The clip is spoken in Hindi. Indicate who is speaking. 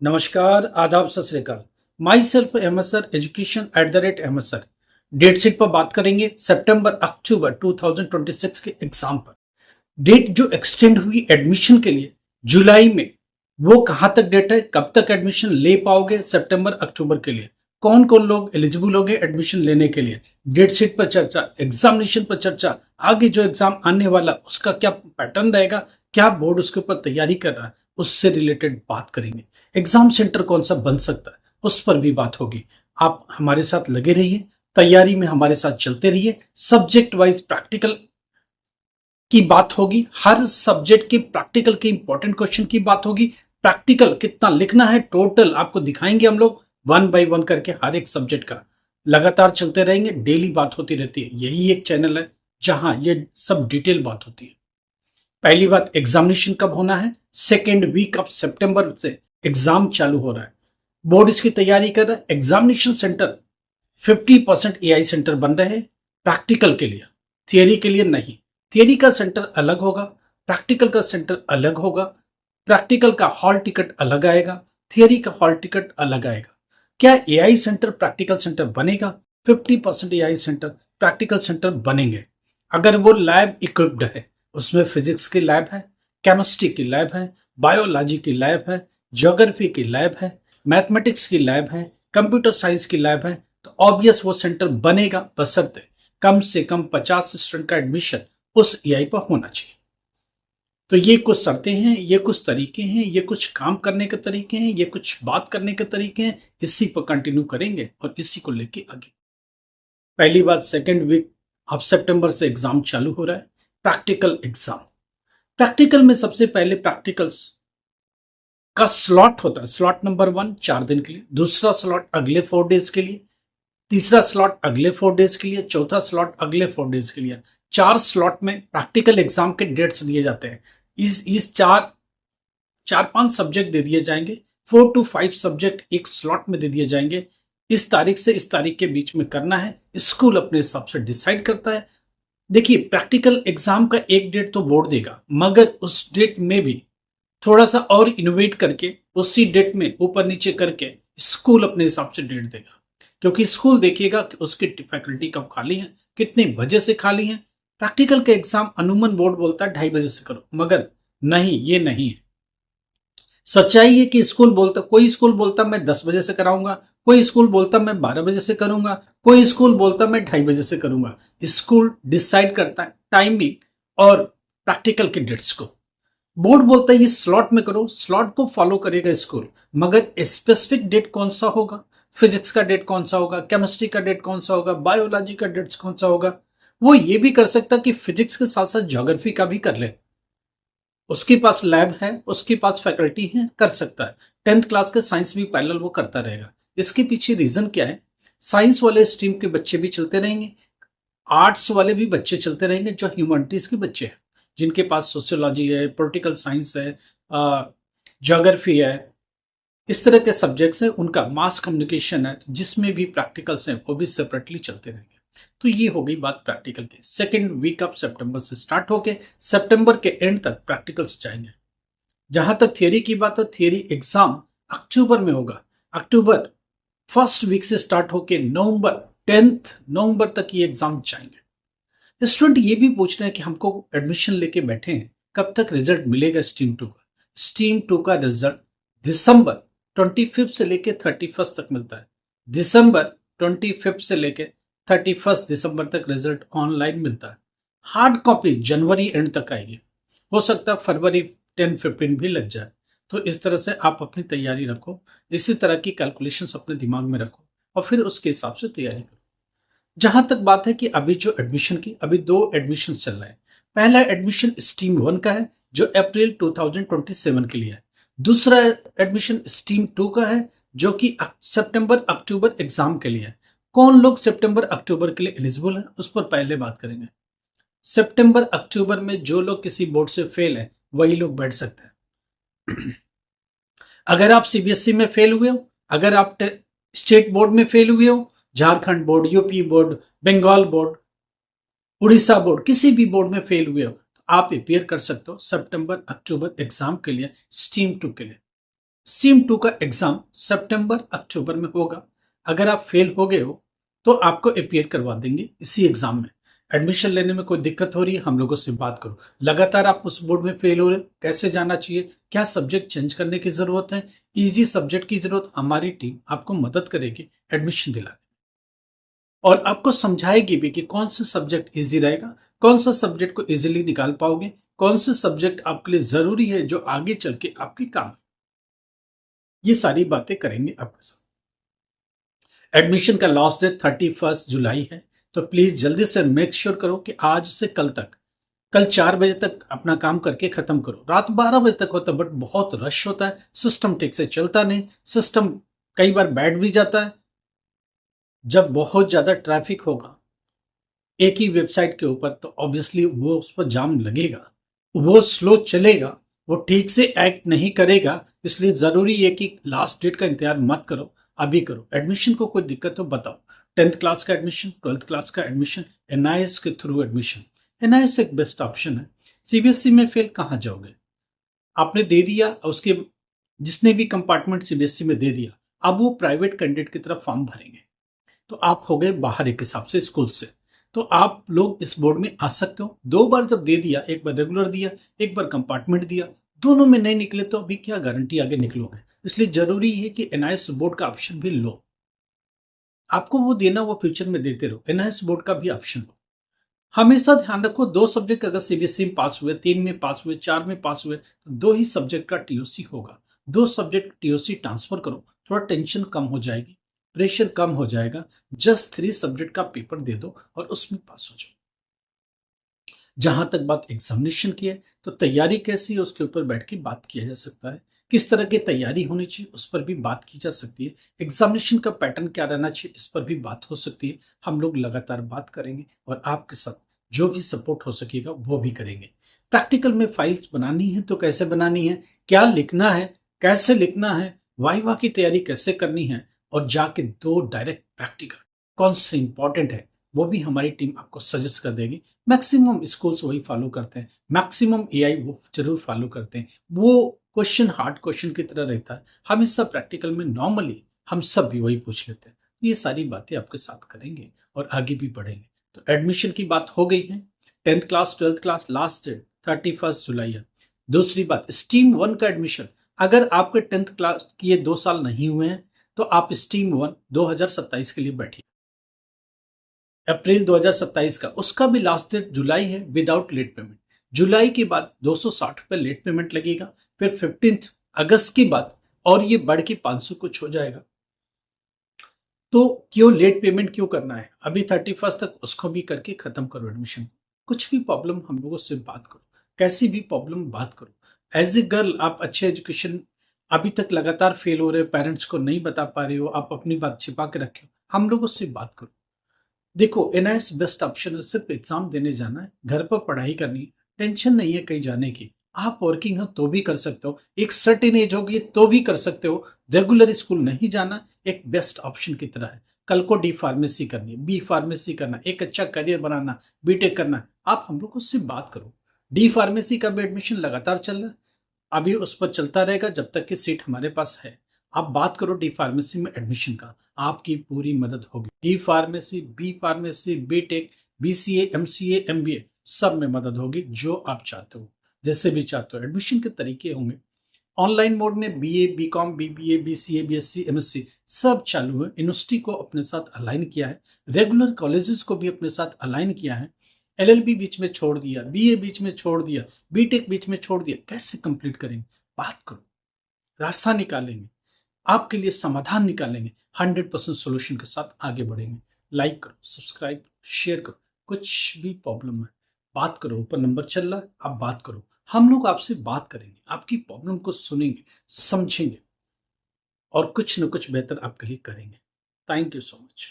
Speaker 1: नमस्कार, आदाब, सत श्री अकाल। Myself MSR education @MSR date sheet पर बात करेंगे सितंबर अक्टूबर 2026 के एग्जाम पर। डेट जो एक्सटेंड हुई एडमिशन के लिए जुलाई में, वो कहां तक डेट है, कब तक एडमिशन ले पाओगे सितंबर अक्टूबर के लिए, कौन कौन लोग एलिजिबल होंगे एडमिशन लेने के लिए, डेट शीट पर चर्चा, एग्जामिनेशन पर चर्चा, आगे जो एग्जाम आने वाला उसका क्या पैटर्न रहेगा, क्या बोर्ड उसके ऊपर तैयारी कर रहा है, उससे रिलेटेड बात करेंगे। एग्जाम सेंटर कौन सा बन सकता है उस पर भी बात होगी। आप हमारे साथ लगे रहिए, तैयारी में हमारे साथ चलते रहिए। सब्जेक्ट वाइज प्रैक्टिकल की बात होगी, हर सब्जेक्ट के प्रैक्टिकल के इंपॉर्टेंट क्वेश्चन की बात होगी। प्रैक्टिकल कितना लिखना है टोटल आपको दिखाएंगे हम लोग, वन बाय वन करके हर एक सब्जेक्ट का लगातार चलते रहेंगे। डेली बात होती रहती है, यही एक चैनल है जहां ये सब डिटेल बात होती है। पहली बात, एग्जामिनेशन कब होना है? सेकेंड वीक ऑफ सितंबर से एग्जाम चालू हो रहा है। बोर्ड इसकी तैयारी कर रहा है। एग्जामिनेशन सेंटर 50% एआई सेंटर बन रहे हैं प्रैक्टिकल के लिए, थियरी के लिए नहीं। थियरी का सेंटर अलग होगा, प्रैक्टिकल का सेंटर अलग होगा। प्रैक्टिकल का हॉल टिकट अलग आएगा, थियरी का हॉल टिकट अलग आएगा। क्या एआई सेंटर प्रैक्टिकल सेंटर बनेगा? 50% एआई सेंटर प्रैक्टिकल सेंटर बनेंगे अगर वो लैब इक्विप्ड है। उसमें फिजिक्स की लैब है, केमिस्ट्री की लैब है, बायोलॉजी की लैब है, ज्योग्राफी की लैब है, मैथमेटिक्स की लैब है, कंप्यूटर साइंस की लैब है। तो ऑब्वियस वो सेंटर बनेगा, बशर्ते कम से कम 50 स्टूडेंट का एडमिशन उस एआई पर होना चाहिए। तो ये कुछ शर्तें हैं, ये कुछ तरीके हैं, ये कुछ काम करने के तरीके हैं, ये कुछ बात करने के तरीके हैं। इसी पर कंटिन्यू करेंगे और इसी को लेके आगे। पहली बात, सेकेंड वीक ऑफ सितंबर से एग्जाम चालू हो रहा है, प्रैक्टिकल एग्जाम। प्रैक्टिकल में सबसे पहले प्रैक्टिकल्स का स्लॉट होता है। स्लॉट नंबर 1 4 दिन के लिए, दूसरा स्लॉट अगले 4 डेज के लिए, तीसरा स्लॉट अगले 4 डेज के लिए, चौथा स्लॉट अगले 4 डेज के लिए। 4 स्लॉट में प्रैक्टिकल एग्जाम के डेट्स दिए जाते हैं। इस चार पांच सब्जेक्ट दे दिए जाएंगे, 4 to 5 सब्जेक्ट एक स्लॉट में दे दिए जाएंगे। इस तारीख से इस तारीख के बीच में करना है, स्कूल अपने हिसाब से डिसाइड करता है। देखिए, प्रैक्टिकल एग्जाम का एक डेट तो बोर्ड देगा, मगर उस डेट में भी थोड़ा सा और इनोवेट करके उसी डेट में ऊपर नीचे करके स्कूल अपने हिसाब से डेट देगा। क्योंकि स्कूल देखिएगा कि उसकी फैकल्टी कब खाली है, कितने बजे से खाली है। प्रैक्टिकल का एग्जाम अनुमान बोर्ड बोलता है 2:30 बजे से करो, मगर नहीं, ये नहीं है। सच्चाई है कि कोई स्कूल बोलता मैं 10 बजे से कराऊंगा, कोई स्कूल बोलता मैं 12 बजे से करूंगा, कोई स्कूल बोलता मैं 2:30 बजे से करूंगा। स्कूल डिसाइड करता है टाइमिंग और प्रैक्टिकल के डेट्स को। बोर्ड बोलता है ये स्लॉट में करो, स्लॉट को फॉलो करेगा स्कूल, मगर स्पेसिफिक डेट कौन सा होगा, फिजिक्स का डेट कौन सा होगा, केमिस्ट्री का डेट कौन सा होगा, बायोलॉजी का डेट कौन सा होगा। वो ये भी कर सकता कि फिजिक्स के साथ साथ ज्योग्राफी का भी कर ले। उसके पास लैब है, उसके पास फैकल्टी है, कर सकता है। 10th क्लास के साइंस भी पैरेलल वो करता रहेगा। इसके पीछे रीजन क्या है? साइंस वाले स्ट्रीम के बच्चे भी चलते रहेंगे, आर्ट्स वाले भी बच्चे चलते रहेंगे, जो ह्यूमैनिटीज के बच्चे हैं, जिनके पास सोशियोलॉजी है, पॉलिटिकल साइंस है, ज्योग्राफी है, इस तरह के सब्जेक्ट्स हैं, उनका मास कम्युनिकेशन है, जिसमें भी प्रैक्टिकल्स हैं, वो भी सेपरेटली चलते रहेंगे। तो ये हो गई बात प्रैक्टिकल की। सेकेंड वीक ऑफ सितंबर से स्टार्ट होके सितंबर के एंड तक प्रैक्टिकल्स जाएंगे। जहां तक थियरी की बात है, थियरी एग्जाम अक्टूबर में होगा। अक्टूबर फर्स्ट वीक से स्टार्ट होके नवंबर 10th नवंबर तक ये एग्जाम जाएंगे। स्टूडेंट ये भी पूछ रहे हैं कि हमको एडमिशन लेके बैठे हैं, कब तक रिजल्ट मिलेगा स्ट्रीम 2 का? स्ट्रीम 2 का रिजल्ट दिसंबर 25 से लेके 31 तक मिलता है। दिसंबर 25 से लेके 31 दिसंबर तक रिजल्ट ऑनलाइन मिलता है। हार्ड कॉपी जनवरी एंड तक आएगी, हो सकता है फरवरी 10-15 भी लग जाए। तो इस तरह से आप अपनी तैयारी रखो, इसी तरह की कैलकुलेशंस अपने दिमाग में रखो और फिर उसके हिसाब से तैयारी करो। जहां तक बात है कि अभी जो एडमिशन की, अभी 2 एडमिशन चल रहे हैं। पहला एडमिशन स्ट्रीम 1 का है, जो अप्रैल 2027 के लिए है। दूसरा एडमिशन स्ट्रीम 2 का है, जो कि सितंबर अक्टूबर एग्जाम के लिए है। कौन लोग सितंबर अक्टूबर के लिए एलिजिबल है, उस पर पहले बात करेंगे। सितंबर अक्टूबर में जो लोग किसी बोर्ड से फेल है, वही लोग बैठ सकते हैं। अगर आप सीबीएसई में फेल हुए हो, अगर आप स्टेट बोर्ड में फेल हुए हो, Jharkhand board, UP board, Bengal board, Orissa board, किसी भी बोर्ड में फेल हुए हो, तो आप अपियर कर सकते हो सितंबर अक्टूबर एग्जाम के लिए, स्ट्रीम 2 के लिए। स्ट्रीम 2 का एग्जाम सितंबर अक्टूबर में होगा। अगर आप फेल हो गए हो तो आपको अपीयर करवा देंगे इसी एग्जाम में। एडमिशन लेने में कोई दिक्कत हो रही है, हम लोगों से बात करो। लगातार आप उस बोर्ड में फेल हो रहे हो, कैसे जाना चाहिए, क्या सब्जेक्ट चेंज करने की जरूरत है, इजी सब्जेक्ट की जरूरत, हमारी टीम आपको मदद करेगी एडमिशन दिलाने, और आपको समझाएगी भी कि कौन सा सब्जेक्ट इजी रहेगा, कौन सा सब्जेक्ट को इजीली निकाल पाओगे, कौन सा सब्जेक्ट आपके लिए जरूरी है जो आगे चल के आपके काम आए। ये सारी बातें करेंगे आपके साथ। एडमिशन का लास्ट डेट 31 जुलाई है, तो प्लीज जल्दी से मेक श्योर करो कि आज से कल तक, कल 4 बजे तक अपना काम करके खत्म करो। रात 12 बजे तक होता है, बट बहुत रश होता है, सिस्टम ठीक से चलता नहीं, सिस्टम कई बार बैठ भी जाता है। जब बहुत ज्यादा ट्रैफिक होगा एक ही वेबसाइट के ऊपर तो ऑब्वियसली वो उस पर जाम लगेगा, वो स्लो चलेगा, वो ठीक से एक्ट नहीं करेगा। इसलिए जरूरी है कि लास्ट डेट का इंतजार मत करो, अभी करो। एडमिशन को कोई दिक्कत हो बताओ। 10th क्लास का एडमिशन, 12th क्लास का एडमिशन, एनआईएस के थ्रू एडमिशन। एनआईएस एक बेस्ट ऑप्शन है। सीबीएसई में फेल कहाँ जाओगे, आपने दे दिया, उसके जिसने भी कंपार्टमेंट सीबीएसई में दे दिया, अब वो प्राइवेट कैंडिडेट की तरफ फॉर्म भरेंगे, तो आप हो गए बाहर एक हिसाब से स्कूल से। तो आप लोग इस बोर्ड में आ सकते हो। 2 बार जब दे दिया, एक बार रेगुलर दिया, एक बार कंपार्टमेंट दिया, दोनों में नहीं निकले तो अभी क्या गारंटी आगे निकलोगे। इसलिए जरूरी है कि एनआईएस बोर्ड का ऑप्शन भी लो। आपको वो देना, वो फ्यूचर में देते रहो, एनआईएस बोर्ड का भी ऑप्शन लो। हमेशा ध्यान रखो, 2 सब्जेक्ट अगर सीबीएसई में पास हुए, 3 में पास हुए, 4 में पास हुए, तो 2 ही सब्जेक्ट का टीओसी होगा। 2 सब्जेक्ट टीओसी ट्रांसफर करो, थोड़ा टेंशन कम हो जाएगी, प्रेशर कम हो जाएगा। जस्ट 3 सब्जेक्ट का पेपर दे दो और उसमें पास हो जाओ। जहां तक बात एग्जामिनेशन की है, तो तैयारी कैसी है उसके ऊपर बैठ के बात किया जा सकता है। किस तरह की तैयारी होनी चाहिए उस पर भी बात की जा सकती है। एग्जामिनेशन का पैटर्न क्या रहना चाहिए इस पर भी बात हो सकती है। हम लोग लगातार बात करेंगे और आपके साथ जो भी सपोर्ट हो सकेगा वो भी करेंगे। प्रैक्टिकल में फाइल्स बनानी है तो कैसे बनानी है, क्या लिखना है, कैसे लिखना है, वाइवा की तैयारी कैसे करनी है, और जाके 2 डायरेक्ट प्रैक्टिकल कौन से इंपॉर्टेंट है वो भी हमारी टीम आपको सजेस्ट कर देगी। मैक्सिमम स्कूल्स वही फॉलो करते हैं, मैक्सिमम एआई वो जरूर फॉलो करते हैं। वो क्वेश्चन हार्ड क्वेश्चन की तरह रहता है, हमेशा प्रैक्टिकल में नॉर्मली हम सब भी वही पूछ लेते हैं। ये सारी बातें आपके साथ करेंगे और आगे भी बढ़ेंगे। तो एडमिशन की बात हो गई है। 10th class 12th class last date 31 जुलाई है। दूसरी बात, स्ट्रीम 1 का एडमिशन, अगर आपके 10th क्लास की ये 2 साल नहीं हुए हैं तो आप स्ट्रीम 1 2027 के लिए बैठिए। अप्रैल 2027 का उसका भी लास्ट डेट जुलाई है, विदाउट लेट पेमेंट। जुलाई के बाद 260 रुपये लेट पेमेंट लगेगा, फिर 15 अगस्त की बात, और ये बढ़ के 500 कुछ हो जाएगा। तो क्यों लेट पेमेंट क्यों करना है, अभी 31 तक उसको भी करके खत्म करो एडमिशन। कुछ भी प्रॉब्लम हम लोगों से बात करो, कैसी भी प्रॉब्लम बात करो। एज ए गर्ल आप अच्छे एजुकेशन, अभी तक लगातार फेल हो रहे हो, पेरेंट्स को नहीं बता पा रहे हो, आप अपनी बात छिपा के रखे हो, हम लोगों से बात करो। देखो एनआईएस बेस्ट ऑप्शन है, सिर्फ एग्जाम देने जाना है, घर पर पढ़ाई करनी है, टेंशन नहीं है कहीं जाने की। आप वर्किंग हो तो भी कर सकते हो, एक सर्टेन एज होगी तो भी कर सकते हो। रेगुलर स्कूल नहीं जाना एक बेस्ट ऑप्शन की तरह है। कल को डी फार्मेसी करनी है, बी फार्मेसी करना, एक अच्छा करियर बनाना, बीटेक करना है, आप हम लोगों से बात करो। डी फार्मेसी का भी एडमिशन लगातार चल रहा है, अभी उस पर चलता रहेगा जब तक कि सीट हमारे पास है। आप बात करो डी फार्मेसी में एडमिशन का, आपकी पूरी मदद होगी। D pharmacy, B pharmacy, B tech, BCA, MCA, MBA, सब में मदद होगी जो आप चाहते हो, जैसे भी चाहते हो। एडमिशन के तरीके होंगे ऑनलाइन मोड में, BA, BCom, BBA, BCA, BSc, MSc सब चालू है। यूनिवर्सिटी को अपने साथ अलाइन किया है, रेगुलर कॉलेजेस को भी अपने साथ अलाइन किया है। एलएलबी बीच में छोड़ दिया, बीए बीच में छोड़ दिया, बीटेक बीच में छोड़ दिया, कैसे कंप्लीट करेंगे, बात करो, रास्ता निकालेंगे, आपके लिए समाधान निकालेंगे, 100% सोल्यूशन के साथ आगे बढ़ेंगे। लाइक करो, सब्सक्राइब, शेयर करो। कुछ भी प्रॉब्लम है बात करो, ऊपर नंबर चल रहा है, आप बात करो, हम लोग आपसे बात करेंगे, आपकी प्रॉब्लम को सुनेंगे, समझेंगे और कुछ न कुछ बेहतर आपके लिए करेंगे। Thank you so much.